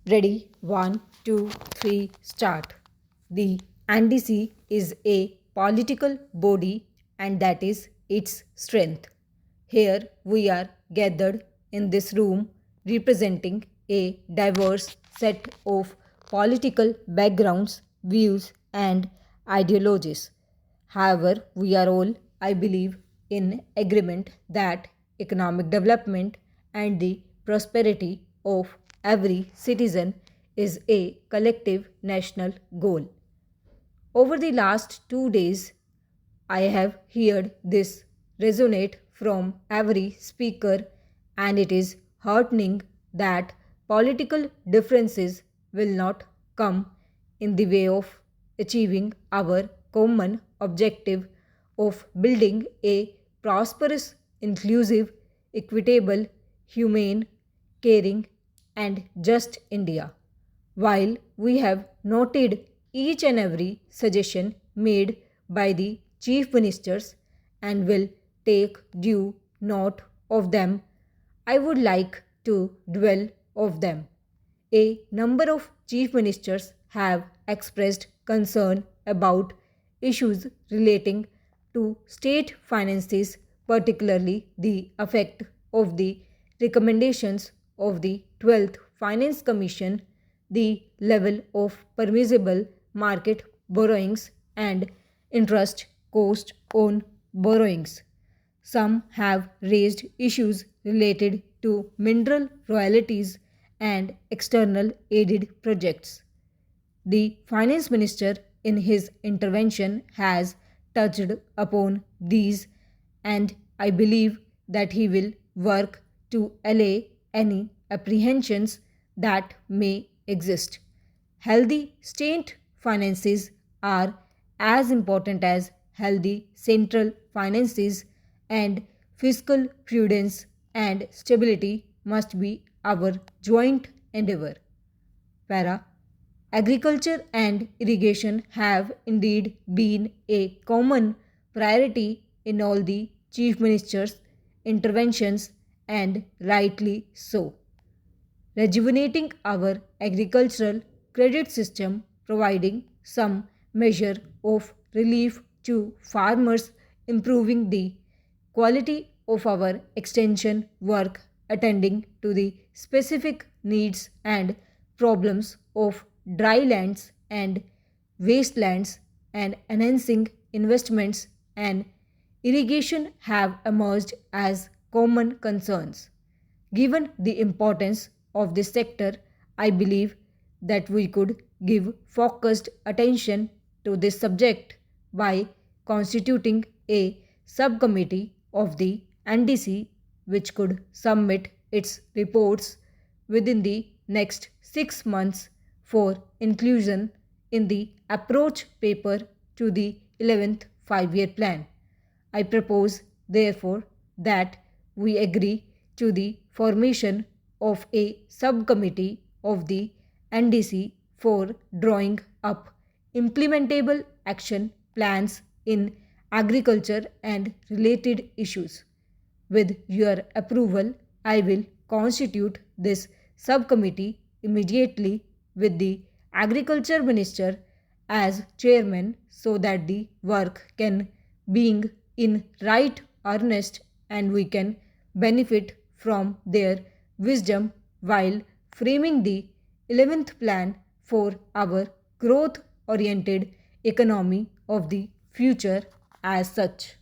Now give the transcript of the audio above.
Ready? One, two, three, start. The NDC is a political body and that is its strength. Here we are gathered in this room representing a diverse set of political backgrounds, views, and ideologies. However, we are all, I believe, in agreement that economic development and the prosperity of every citizen is a collective national goal. Over the last 2 days, I have heard this resonate from every speaker, and it is heartening that political differences will not come in the way of achieving our common objective of building a prosperous, inclusive, equitable, humane, caring, and just India. While we have noted each and every suggestion made by the chief ministers and will take due note of them, I would like to dwell of them. A number of chief ministers have expressed concern about issues relating to state finances, particularly the effect of the recommendations of the 12th Finance Commission, the level of permissible market borrowings, and interest cost on borrowings. Some have raised issues related to mineral royalties and external aided projects. The finance minister, in his intervention, has touched upon these, and I believe that he will work to allay any apprehensions that may exist. Healthy state finances are as important as healthy central finances, and fiscal prudence and stability must be our joint endeavor. Para. Agriculture and irrigation have indeed been a common priority in all the chief ministers' interventions, and rightly so. Rejuvenating our agricultural credit system, providing some measure of relief to farmers, improving the quality of our extension work, attending to the specific needs and problems of dry lands and wastelands, and enhancing investments and irrigation have emerged as common concerns. Given the importance of this sector, I believe that we could give focused attention to this subject by constituting a subcommittee of the NDC which could submit its reports within the next 6 months for inclusion in the approach paper to the 11th 5 year plan. I propose, therefore, that we agree to the formation of a subcommittee of the NDC for drawing up implementable action plans in agriculture and related issues. With your approval, I will constitute this subcommittee immediately with the Agriculture Minister as chairman so that the work can being in right earnest and we can benefit from their wisdom while framing the 11th plan for our growth oriented economy of the future as such.